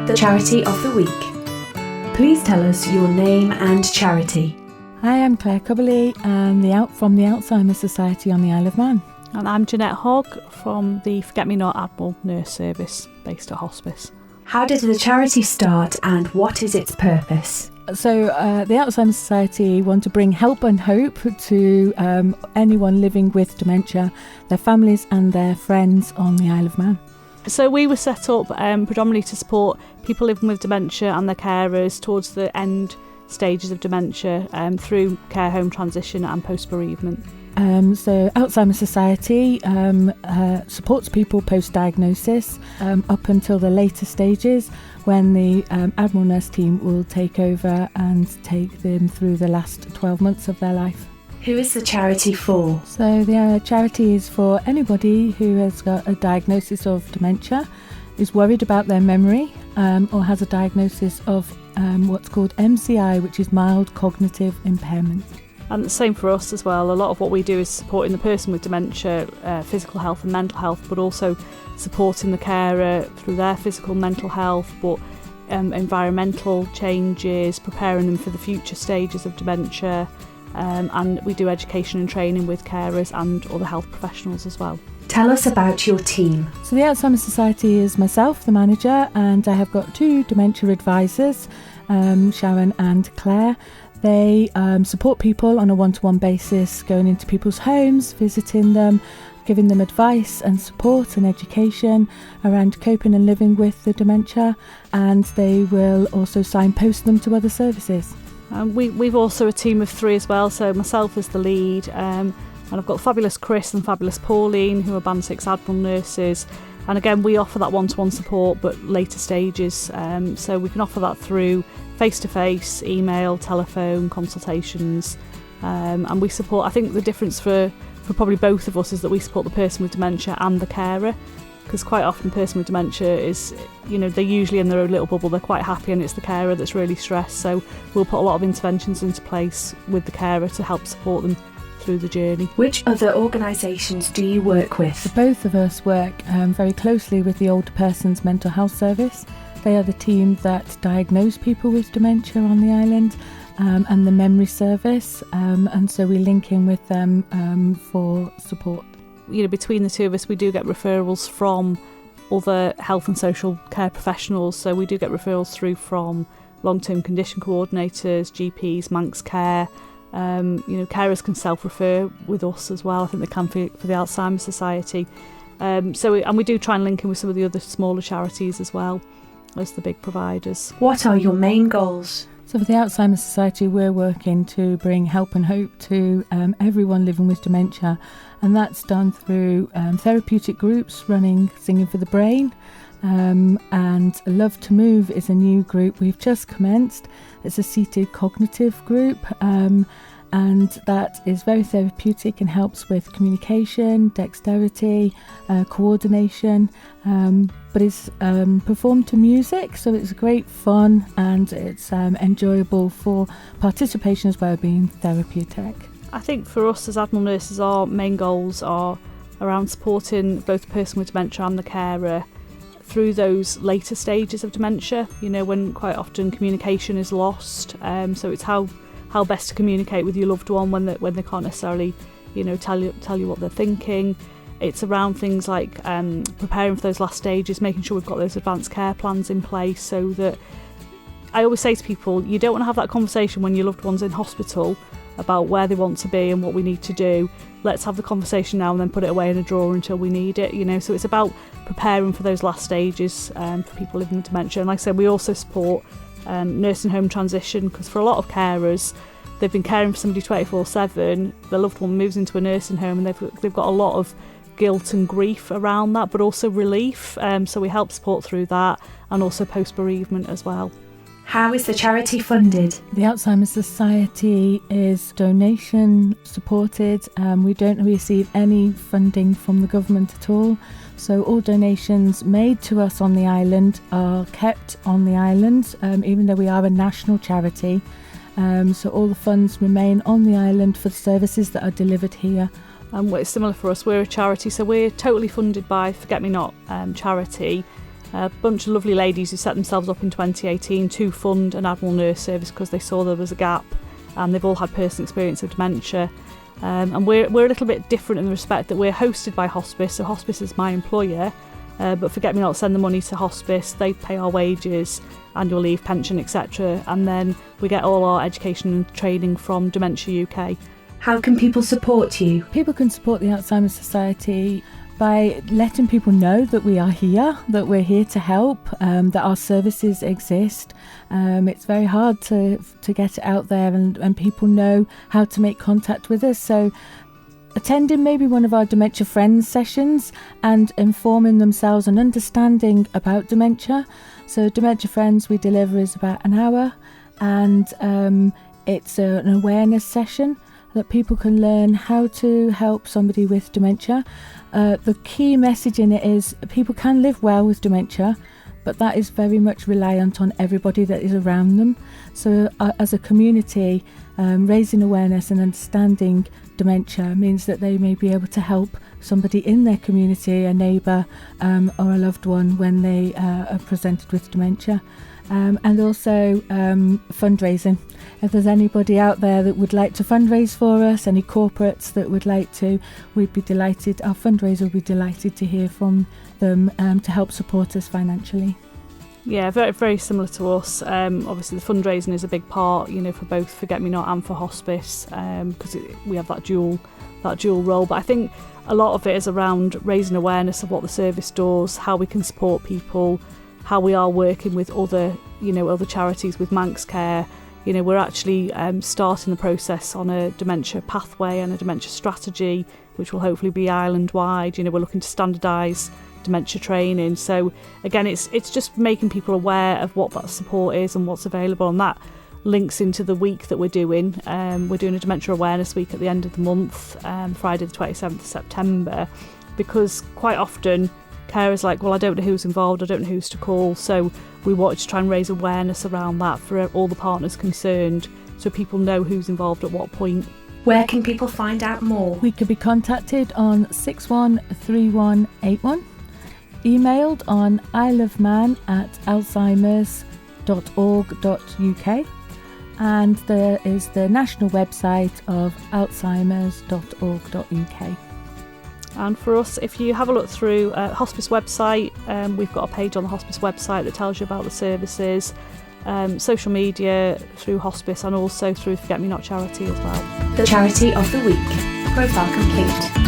the charity of the week. Please tell us your name and charity. Hi, I'm Claire Cubberley and from the Alzheimer Society on the Isle of Man. And I'm Jeanette Hogg from the Me Not Admiral Nurse service based at hospice. How did the charity start and what is its purpose? So the Alzheimer Society want to bring help and hope to anyone living with dementia, their families and their friends on the Isle of Man. So we were set up predominantly to support people living with dementia and their carers towards the end stages of dementia through care home transition and post-bereavement. So Alzheimer Society supports people post-diagnosis up until the later stages when the Admiral Nurse team will take over and take them through the last 12 months of their life. Who is the charity for? So the charity is for anybody who has got a diagnosis of dementia, is worried about their memory or has a diagnosis of what's called MCI, which is mild cognitive impairment. And the same for us as well. A lot of what we do is supporting the person with dementia, physical health and mental health, but also supporting the carer through their physical mental health, but environmental changes, preparing them for the future stages of dementia, and we do education and training with carers and other health professionals as well. Tell us about your team. So the Alzheimer Society is myself, the manager, and I have got 2 dementia advisors, Sharon and Claire. They support people on a one-to-one basis, going into people's homes, visiting them, giving them advice and support and education around coping and living with the dementia, and they will also signpost them to other services. We've also a team of 3 as well, so myself as the lead, and I've got fabulous Chris and fabulous Pauline, who are Band 6 Admiral nurses. And again, we offer that one-to-one support, but later stages. So we can offer that through face-to-face, email, telephone, consultations. And we support, I think the difference for probably both of us is that we support the person with dementia and the carer. Because quite often the person with dementia is, they're usually in their own little bubble, they're quite happy, and it's the carer that's really stressed. So we'll put a lot of interventions into place with the carer to help support them through the journey. Which other organisations do you work with? Both of us work very closely with the Older Persons Mental Health Service. They are the team that diagnose people with dementia on the island, and the Memory Service, and so we link in with them for support. Between the 2 of us, we do get referrals from other health and social care professionals. So we do get referrals through from long-term condition coordinators, GPs, Manx Care. Carers can self-refer with us as well. I think they can for the Alzheimer Society. And we do try and link in with some of the other smaller charities as well as the big providers. What are your main goals? So for the Alzheimer Society, we're working to bring help and hope to everyone living with dementia, and that's done through therapeutic groups running Singing for the Brain, and Love to Move is a new group we've just commenced. It's a seated cognitive group, and that is very therapeutic and helps with communication, dexterity, coordination, but it's performed to music, so it's great fun and it's enjoyable for participation as well, being therapeutic. I think for us as Admiral nurses, our main goals are around supporting both the person with dementia and the carer through those later stages of dementia, when quite often communication is lost. So it's how best to communicate with your loved one when they can't necessarily, tell you what they're thinking. It's around things like preparing for those last stages, making sure we've got those advanced care plans in place, so that I always say to people, you don't want to have that conversation when your loved one's in hospital about where they want to be and what we need to do. Let's have the conversation now and then put it away in a drawer until we need it, So it's about preparing for those last stages for people living with dementia. And like I said, we also support nursing home transition, because for a lot of carers, they've been caring for somebody 24/7, their loved one moves into a nursing home and they've got a lot of guilt and grief around that, but also relief. So we help support through that, and also post-bereavement as well. How is the charity funded? The Alzheimer Society is donation supported. We don't receive any funding from the government at all. So all donations made to us on the island are kept on the island, even though we are a national charity. So all the funds remain on the island for the services that are delivered here. It's similar for us. We're a charity, so we're totally funded by Me Not charity. A bunch of lovely ladies who set themselves up in 2018 to fund an Admiral Nurse service because they saw there was a gap, and they've all had personal experience of dementia. And we're a little bit different in the respect that we're hosted by hospice, so hospice is my employer, but Forget Me Not send the money to hospice, they pay our wages, annual leave, pension, etc. And then we get all our education and training from Dementia UK. How can people support you? People can support the Alzheimer's Society by letting people know that we are here, that we're here to help, that our services exist. It's very hard to get it out there and people know how to make contact with us. So attending maybe one of our Dementia Friends sessions and informing themselves and understanding about dementia. So Dementia Friends we deliver is about an hour, and it's an awareness session that people can learn how to help somebody with dementia. The key message in it is people can live well with dementia, but that is very much reliant on everybody that is around them. So as a community, raising awareness and understanding dementia means that they may be able to help somebody in their community, a neighbour or a loved one when they are presented with dementia. And also fundraising. If there's anybody out there that would like to fundraise for us, any corporates that would like to, we'd be delighted, our fundraiser would be delighted to hear from them to help support us financially. Yeah, very, very similar to us. Obviously the fundraising is a big part, for both Forget Me Not and for hospice, because we have that dual role. But I think a lot of it is around raising awareness of what the service does, how we can support people, how we are working with other charities, with Manx Care. We're actually starting the process on a dementia pathway and a dementia strategy, which will hopefully be island-wide. We're looking to standardise dementia training. So again, it's just making people aware of what that support is and what's available, and that links into the week that we're doing. We're doing a Dementia Awareness Week at the end of the month, Friday the 27th of September, because quite often carers like, well, I don't know who's involved, I don't know who's to call. So we wanted to try and raise awareness around that for all the partners concerned, so people know who's involved at what point. Where can people find out more? We could be contacted on 613181, emailed on isleofman@alzheimers.org.uk, and there is the national website of alzheimers.org.uk. And for us, if you have a look through hospice website, we've got a page on the hospice website that tells you about the services, social media through hospice, and also through Forget Me Not charity as well. The Charity of the Week. Profile complete.